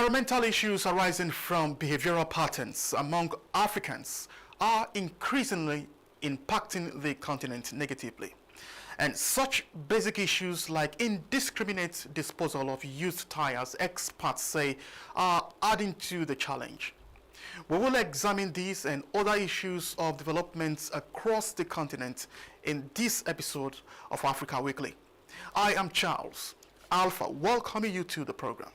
Environmental issues arising from behavioral patterns among Africans are increasingly impacting the continent negatively. And such basic issues like indiscriminate disposal of used tires, experts say, are adding to the challenge. We will examine these and other issues of developments across the continent in this episode of Africa Weekly. I am Charles Alpha, welcoming you to the program.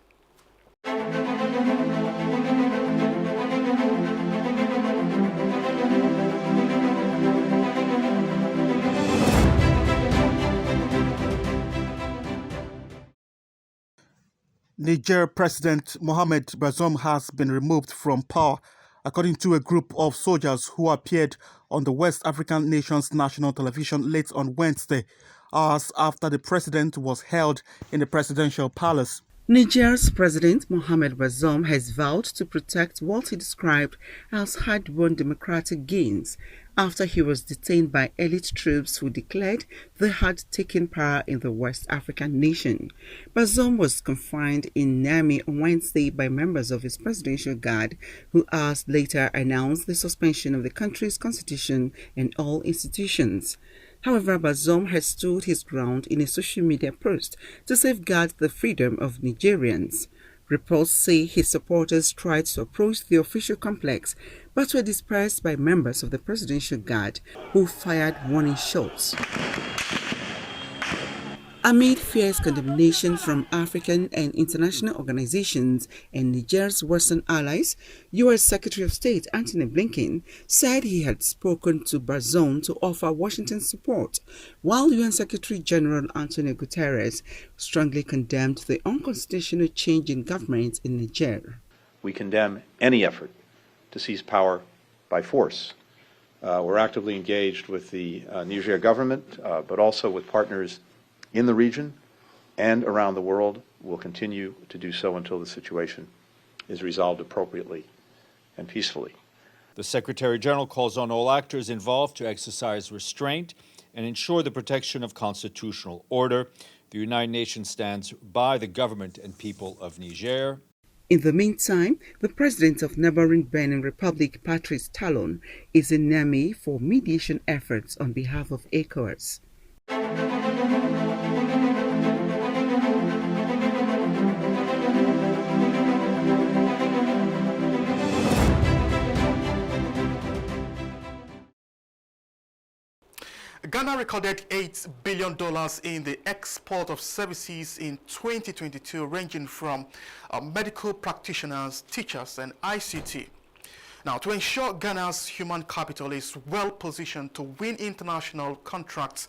Niger President Mohamed Bazoum has been removed from power, according to a group of soldiers who appeared on the West African nation's national television late on Wednesday, hours after the president was held in the presidential palace. Niger's President Mohamed Bazoum has vowed to protect what he described as hard-won democratic gains after he was detained by elite troops who declared they had taken power in the West African nation. Bazoum was confined in Niamey on Wednesday by members of his presidential guard, who hours later announced the suspension of the country's constitution and all institutions. However, Bazoum has stood his ground in a social media post to safeguard the freedom of Nigerians. Reports say his supporters tried to approach the official complex but were dispersed by members of the presidential guard who fired warning shots. Amid fierce condemnation from African and international organizations and Niger's Western allies, U.S. Secretary of State Antony Blinken said he had spoken to Bazoum to offer Washington support, while UN Secretary General Antonio Guterres strongly condemned the unconstitutional change in government in Niger. We condemn any effort to seize power by force. We're actively engaged with the Niger government, but also with partners in the region and around the world. Will continue to do so until the situation is resolved appropriately and peacefully. The Secretary General calls on all actors involved to exercise restraint and ensure the protection of constitutional order. The United Nations stands by the government and people of Niger. In the meantime, the president of neighboring Benin Republic, Patrice Talon, is in Niamey for mediation efforts on behalf of ECOWAS. Ghana recorded $8 billion in the export of services in 2022, ranging from medical practitioners, teachers, and ICT. Now, to ensure Ghana's human capital is well positioned to win international contracts,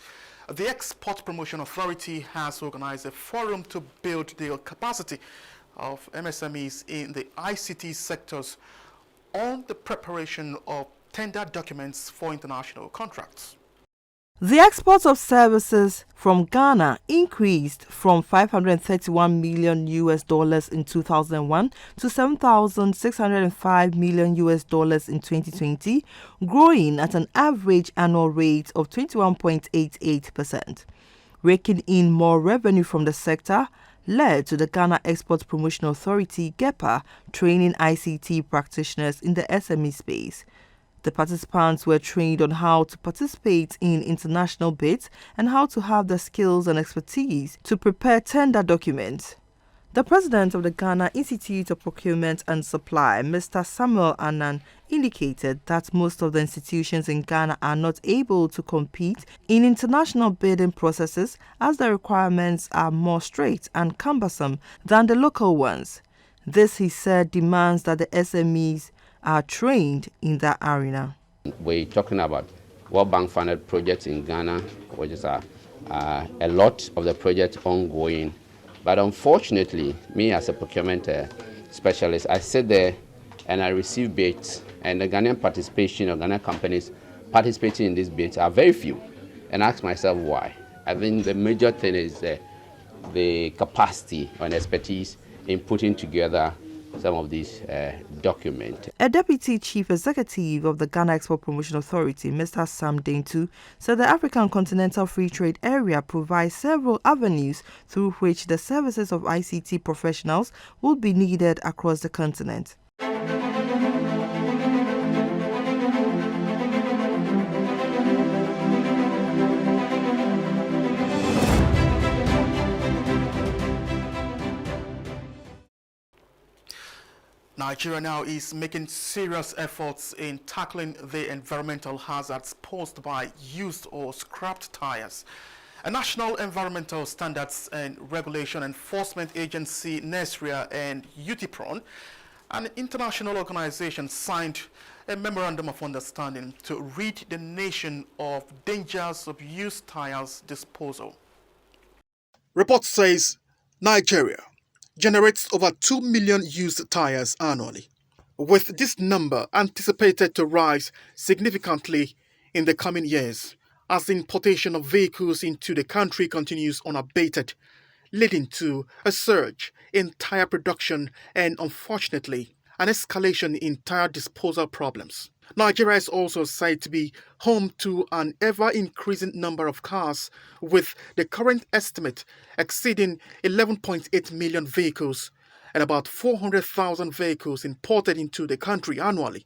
the Export Promotion Authority has organized a forum to build the capacity of MSMEs in the ICT sectors on the preparation of tender documents for international contracts. The exports of services from Ghana increased from $531 million in 2001 to $7,605 million in 2020, growing at an average annual rate of 21.88%. Raking in more revenue from the sector led to the Ghana Export Promotion Authority (GEPA) training ICT practitioners in the SME space. The participants were trained on how to participate in international bids and how to have the skills and expertise to prepare tender documents. The president of the Ghana Institute of Procurement and Supply, Mr. Samuel Annan, indicated that most of the institutions in Ghana are not able to compete in international bidding processes as the requirements are more strict and cumbersome than the local ones. This, he said, demands that the SMEs are trained in that arena. We're talking about World Bank funded projects in Ghana, which is a lot of the projects ongoing. But unfortunately, me as a procurement specialist, I sit there and I receive bids, and the Ghanaian participation of Ghanaian companies participating in these bids are very few. And I ask myself why. I think the major thing is the capacity and expertise in putting together some of these documents. A deputy chief executive of the Ghana Export Promotion Authority, Mr. Sam Dentu, said the African Continental Free Trade Area provides several avenues through which the services of ICT professionals will be needed across the continent. Nigeria now is making serious efforts in tackling the environmental hazards posed by used or scrapped tires. A National Environmental Standards and Regulation Enforcement Agency, NESRIA, and UTPRON, an international organization, signed a memorandum of understanding to rid the nation of dangers of used tires disposal. Report says Nigeria generates over 2 million used tires annually, with this number anticipated to rise significantly in the coming years as the importation of vehicles into the country continues unabated, leading to a surge in tire production and, unfortunately, an escalation in tire disposal problems. Nigeria is also said to be home to an ever-increasing number of cars, with the current estimate exceeding 11.8 million vehicles and about 400,000 vehicles imported into the country annually.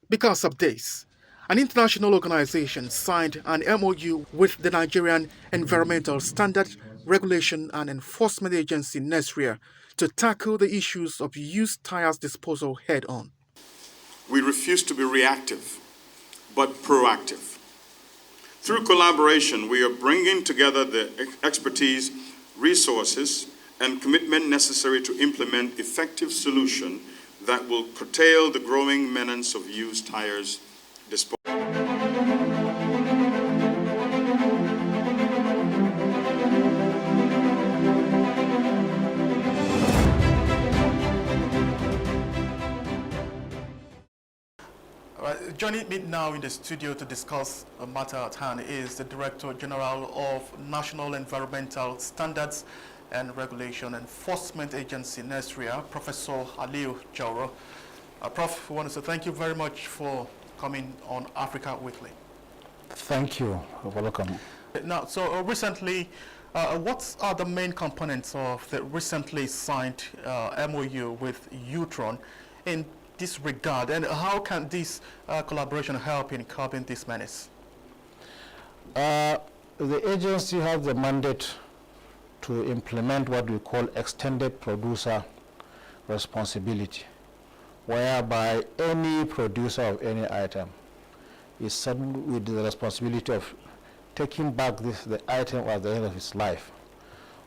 Because of this, an international organization signed an MOU with the Nigerian Environmental Standard Regulation and Enforcement Agency, NESRIA, to tackle the issues of used tires disposal head-on. We refuse to be reactive, but proactive. Through collaboration, we are bringing together the expertise, resources, and commitment necessary to implement effective solutions that will curtail the growing menace of used tires disposal. Joining me now in the studio to discuss a matter at hand is the Director General of National Environmental Standards and Regulation Enforcement Agency, NESRIA, Professor Aliu Jauro. Prof, we want to say thank you very much for coming on Africa Weekly. Thank you. Welcome. Now, so recently, what are the main components of the recently signed MOU with UTPRON in this regard, and how can this collaboration help in curbing this menace? The agency has the mandate to implement what we call extended producer responsibility, whereby any producer of any item is saddled with the responsibility of taking back the item at the end of its life.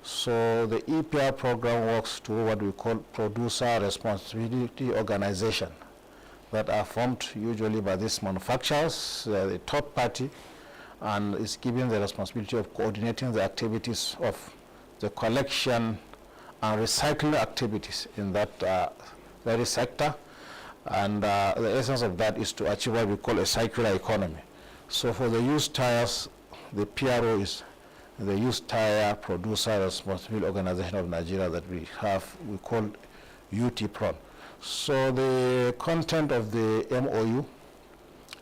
So the EPR program works to what we call producer responsibility organization that are formed usually by these manufacturers, the third party, and is given the responsibility of coordinating the activities of the collection and recycling activities in that very sector. And the essence of that is to achieve what we call a circular economy. So for the used tires, the PRO is the Used Tire Producer Responsibility Organization of Nigeria that we call UTPRON. So the content of the MOU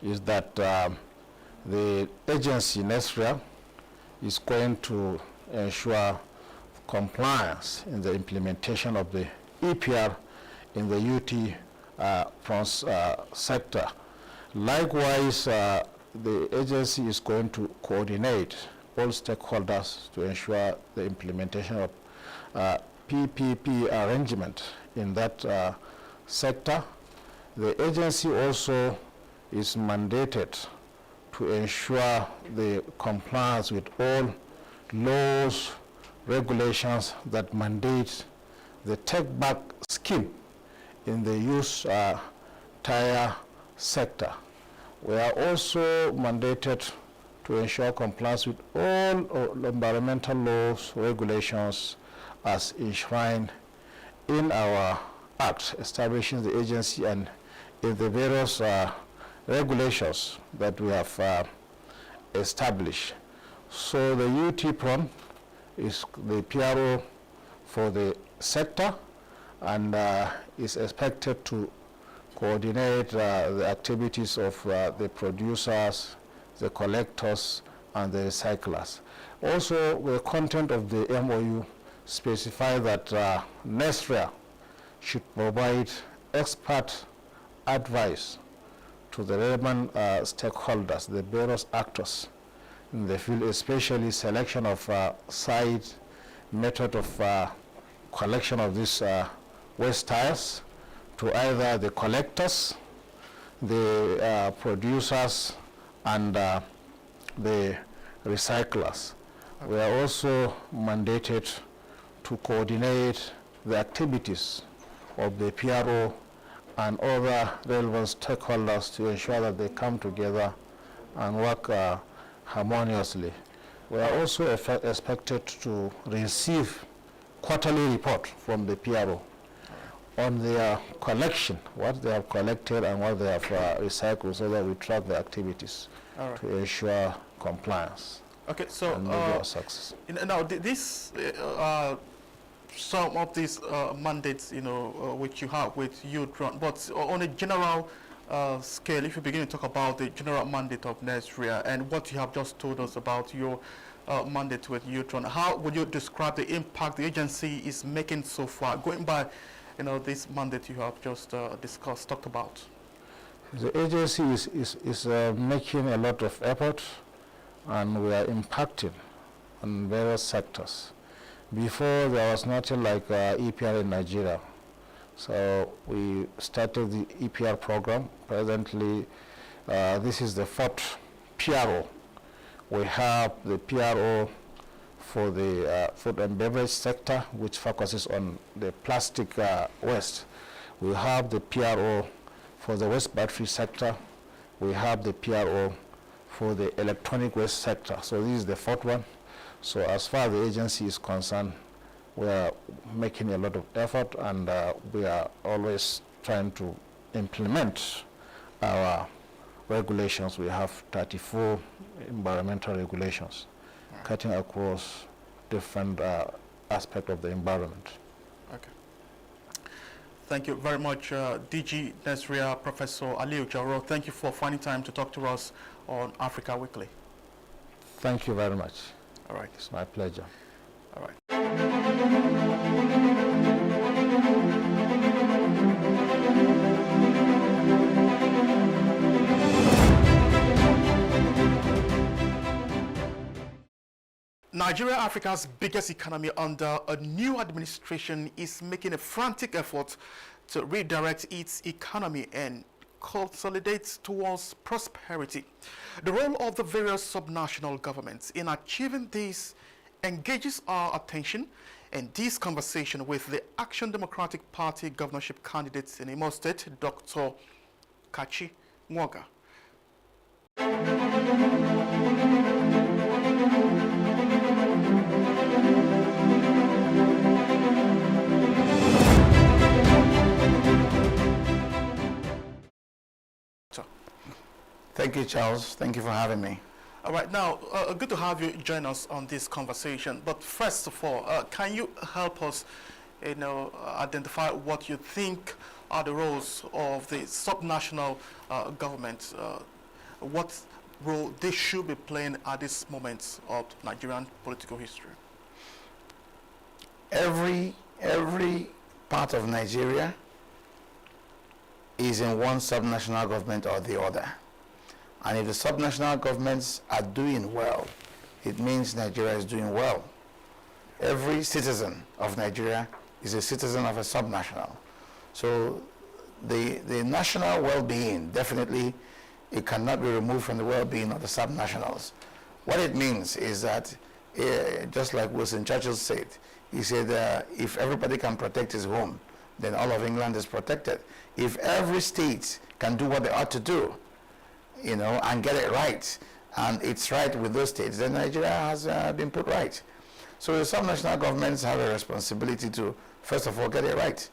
is that the agency, NESRIA, is going to ensure compliance in the implementation of the EPR in the UTPRON's sector. Likewise, the agency is going to coordinate all stakeholders to ensure the implementation of PPP arrangement in that sector. The agency also is mandated to ensure the compliance with all laws, regulations that mandate the take-back scheme in the used tire sector. We are also mandated to ensure compliance with all environmental laws, regulations as enshrined in our act establishing the agency and in the various regulations that we have established. So the UTPRON is the PRO for the sector, and is expected to coordinate the activities of the producers, the collectors, and the recyclers. Also, the content of the MOU specifies that NESRIA should provide expert advice to the relevant stakeholders, the various actors in the field, especially selection of site, method of collection of these waste tires to either the collectors, the producers, and the recyclers. We are also mandated to coordinate the activities of the PRO and other relevant stakeholders to ensure that they come together and work harmoniously. We are also expected to receive quarterly report from the PRO on their collection, what they have collected and what they have recycled, so that we track the activities to ensure compliance. Okay, so and success. Now this some of these mandates, which you have with UTRON, but on a general scale, if you begin to talk about the general mandate of NESRIA and what you have just told us about your mandate with UTRON, how would you describe the impact the agency is making so far, going by, this mandate you have just talked about? The agency is making a lot of effort, and we are impacting on various sectors. Before, there was nothing like EPR in Nigeria. So we started the EPR program. Presently, this is the fourth PRO. We have the PRO for the food and beverage sector, which focuses on the plastic waste. We have the PRO for the waste battery sector. We have the PRO for the electronic waste sector. So this is the fourth one. So as far as the agency is concerned, we are making a lot of effort, and we are always trying to implement our regulations. We have 34 environmental regulations cutting across different aspects of the environment. Okay. Thank you very much, DG NESRIA, Professor Aliu Jauro. Thank you for finding time to talk to us on Africa Weekly. Thank you very much. All right. It's my pleasure. All right. Nigeria, Africa's biggest economy under a new administration, is making a frantic effort to redirect its economy and consolidate towards prosperity. The role of the various subnational governments in achieving this engages our attention, and this conversation with the Action Democratic Party governorship candidate in Imo State, Dr. Kachi Mwoga. Thank you, Charles. Thank you for having me. All right, now, good to have you join us on this conversation. But first of all, can you help us, identify what you think are the roles of the subnational governments, what role they should be playing at this moment of Nigerian political history? Every part of Nigeria is in one subnational government or the other. And if the subnational governments are doing well, it means Nigeria is doing well. Every citizen of Nigeria is a citizen of a subnational. So the national well-being, definitely, it cannot be removed from the well-being of the subnationals. What it means is that, just like Winston Churchill said, he said, if everybody can protect his home, then all of England is protected. If every state can do what they ought to do, and get it right, and it's right with those states, then Nigeria has been put right. So the subnational governments have a responsibility to, first of all, get it right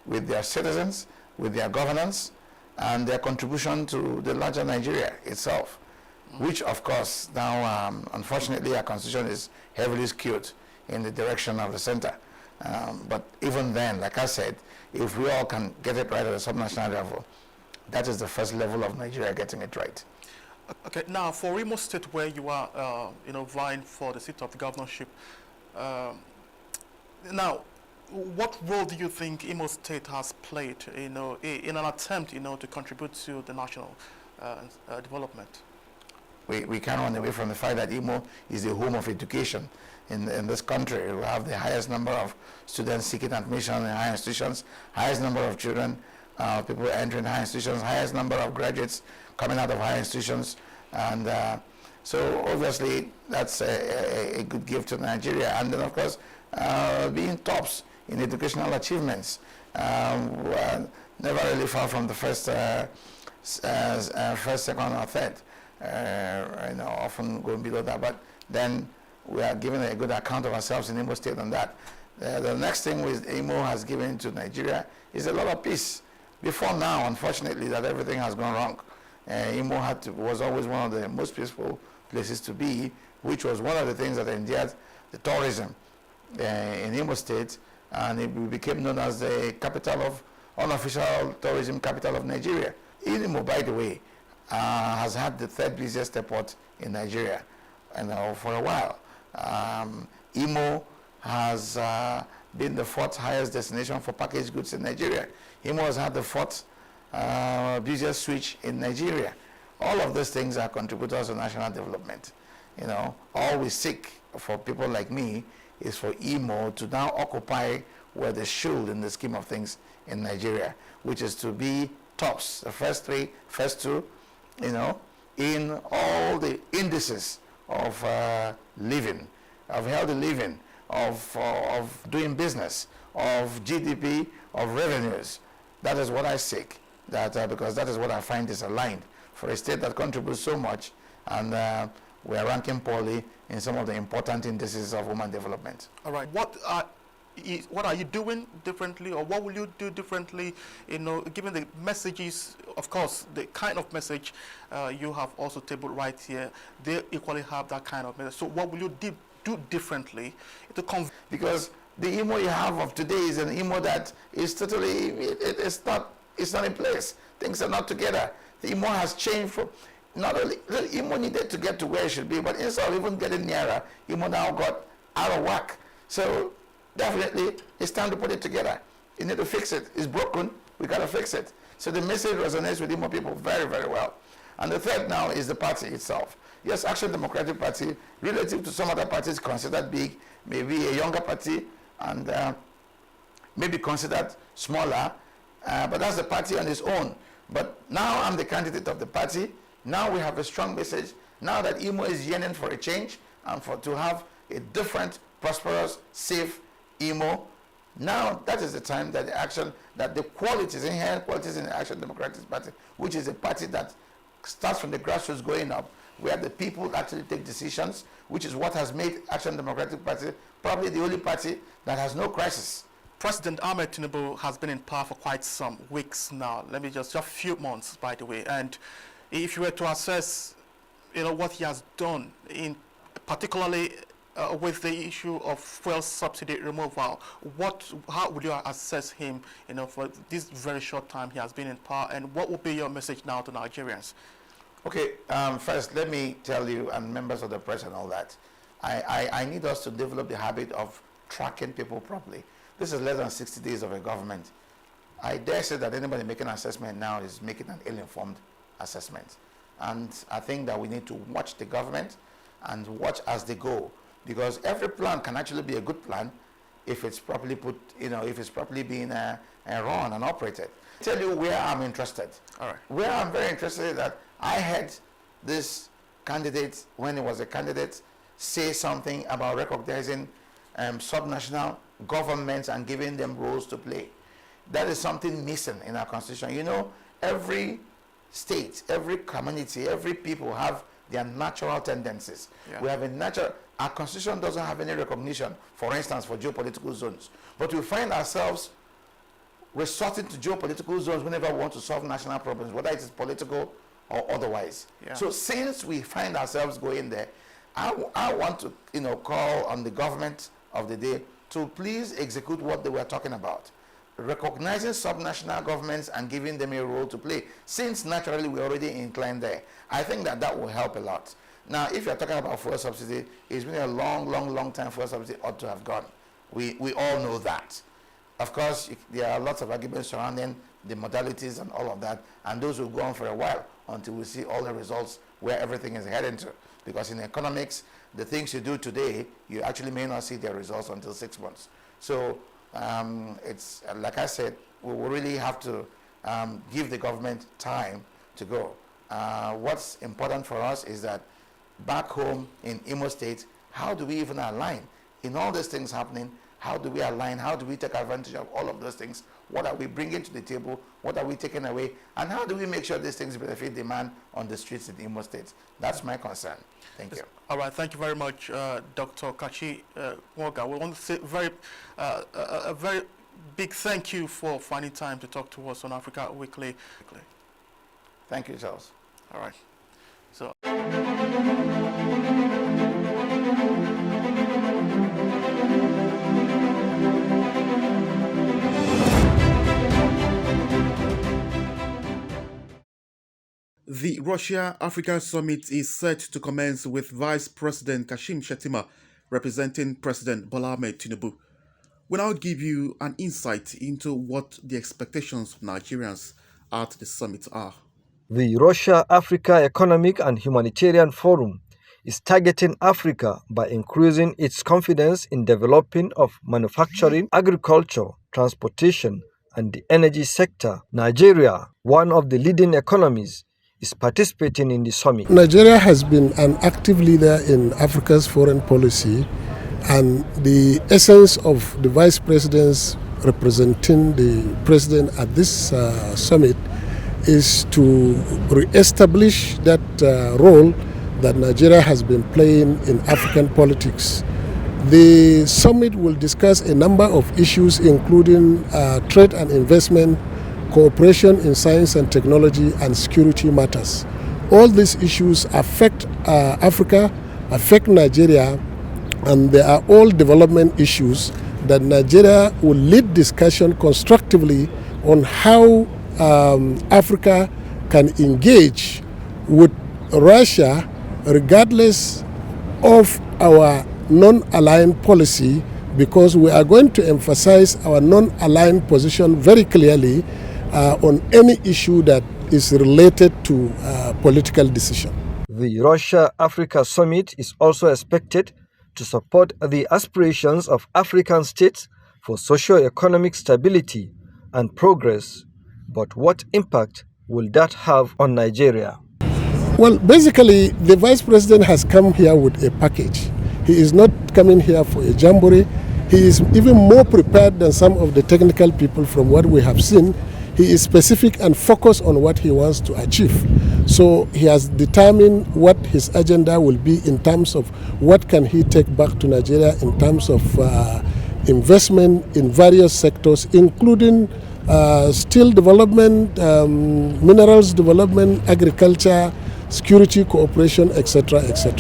with their citizens, with their governance, and their contribution to the larger Nigeria itself, which, of course, now, unfortunately, our constitution is heavily skewed in the direction of the center. But even then, like I said, if we all can get it right at a subnational level, that is the first level of Nigeria getting it right. Okay, now for Imo State, where you are, vying for the seat of the governorship, now, what role do you think Imo State has played, in an attempt, to contribute to the national development? We can't run away from the fact that Imo is the home of education in this country. We have the highest number of students seeking admission in higher institutions, highest number of children, people entering higher institutions, highest number of graduates coming out of higher institutions. And so obviously that's a good gift to Nigeria. And then of course, being tops in educational achievements. We're never really far from the first, second, or third. Often going below that, but then we are giving a good account of ourselves in Imo State on that. The next thing Imo has given to Nigeria is a lot of peace. Before now, unfortunately, that everything has gone wrong. Imo was always one of the most peaceful places to be, which was one of the things that endeared the tourism in Imo State, and it became known as the capital of unofficial tourism capital of Nigeria. Imo, by the way, has had the third busiest airport in Nigeria, for a while. Imo has been the fourth highest destination for packaged goods in Nigeria. Imo has had the fourth busiest switch in Nigeria. All of those things are contributors to national development. All we seek for people like me is for Imo to now occupy where they should in the scheme of things in Nigeria, which is to be tops, the first three, first two, in all the indices of living, of healthy living, of doing business, of GDP, of revenues. That is what I seek, because that is what I find is aligned for a state that contributes so much, and we are ranking poorly in some of the important indices of human development. All right. What are you doing differently, or what will you do differently, given the messages, of course, the kind of message you have also tabled right here, they equally have that kind of message. So what will you do differently to because the Imo you have of today is an Imo that is totally, it's not in place. Things are not together. The Imo has changed from, not only, the Imo needed to get to where it should be, but instead of even getting nearer, Imo now got out of whack. So definitely, it's time to put it together. You need to fix it. It's broken. We got to fix it. So the message resonates with Imo people very, very well. And the third now is the party itself. Yes, Action Democratic Party, relative to some other parties considered big, maybe a younger party, and maybe considered smaller, but that's the party on its own. But now I'm the candidate of the party. Now we have a strong message. Now that Imo is yearning for a change and to have a different, prosperous, safe Imo, now that is the time that the qualities, inherent qualities in the Action Democratic Party, which is a party that starts from the grassroots going up, where the people actually take decisions, which is what has made Action Democratic Party probably the only party that has no crisis. President Ahmed Tinubu has been in power for quite some weeks now. Let me just a few months, by the way. And if you were to assess, what he has done, particularly with the issue of fuel subsidy removal, how would you assess him, for this very short time he has been in power, and what would be your message now to Nigerians? Okay, first let me tell you, and members of the press and all that, I need us to develop the habit of tracking people properly. This is less than 60 days of a government. I dare say that anybody making an assessment now is making an ill-informed assessment. And I think that we need to watch the government and watch as they go, because every plan can actually be a good plan if it's properly put, if it's properly being run and operated. I'll tell you where I'm interested. All right. Where I'm very interested is that I heard this candidate, when he was a candidate, say something about recognizing subnational governments and giving them roles to play. That is something missing in our constitution. Every state, every community, every people have their natural tendencies. Yeah. We have our constitution doesn't have any recognition, for instance, for geopolitical zones. But we find ourselves resorting to geopolitical zones whenever we want to solve national problems, whether it is political or otherwise. Yeah. So since we find ourselves going there, I want to call on the government of the day to please execute what they were talking about, recognizing subnational governments and giving them a role to play, since naturally we're already inclined there. I think that that will help a lot. Now, if you're talking about fuel subsidy, it's been a long time fuel subsidy ought to have gone. We all know that. Of course, there are lots of arguments surrounding the modalities and all of that, and those will go on for a while until we see all the results where everything is heading to. Because in economics, the things you do today, you actually may not see their results until 6 months. So it's, like I said, we will really have to give the government time to go. What's important for us is that back home in Imo State, how do we even align? In all these things happening, how do we align? How do we take advantage of all of those things? What are we bringing to the table? What are we taking away? And how do we make sure these things benefit the man on the streets in Imo State? That's my concern. Thank you. All right, thank you very much, Dr. Kachi Woga. We want to say a very big thank you for finding time to talk to us on Africa Weekly. Thank you, Charles. All right. So. The Russia-Africa Summit is set to commence with Vice President Kashim Shettima representing President Bola Ahmed Tinubu. We'll now give you an insight into what the expectations of Nigerians at the summit are. The Russia-Africa Economic and Humanitarian Forum is targeting Africa by increasing its confidence in developing of manufacturing, agriculture, transportation, and the energy sector. Nigeria, one of the leading economies, is participating in the summit. Nigeria has been an active leader in Africa's foreign policy, and the essence of the vice presidents representing the president at this summit is to re-establish that role that Nigeria has been playing in African politics. The summit will discuss a number of issues, including trade and investment, cooperation in science and technology, and security matters. All these issues affect Africa, affect Nigeria, and they are all development issues that Nigeria will lead discussion constructively on how Africa can engage with Russia regardless of our non-aligned policy, because we are going to emphasize our non-aligned position very clearly on any issue that is related to political decision. The Russia-Africa Summit is also expected to support the aspirations of African states for socio-economic stability and progress. But what impact will that have on Nigeria? Well, basically, the vice president has come here with a package. He is not coming here for a jamboree. He is even more prepared than some of the technical people from what we have seen. He is specific and focused on what he wants to achieve. So he has determined what his agenda will be in terms of what can he take back to Nigeria in terms of investment in various sectors, including steel development, minerals development, agriculture, security cooperation, etc., etc.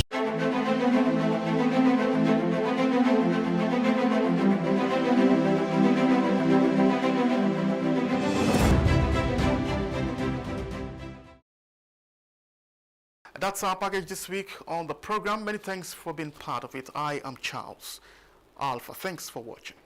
That's our package this week on the program. Many thanks for being part of it. I am Charles Alpha. Thanks for watching.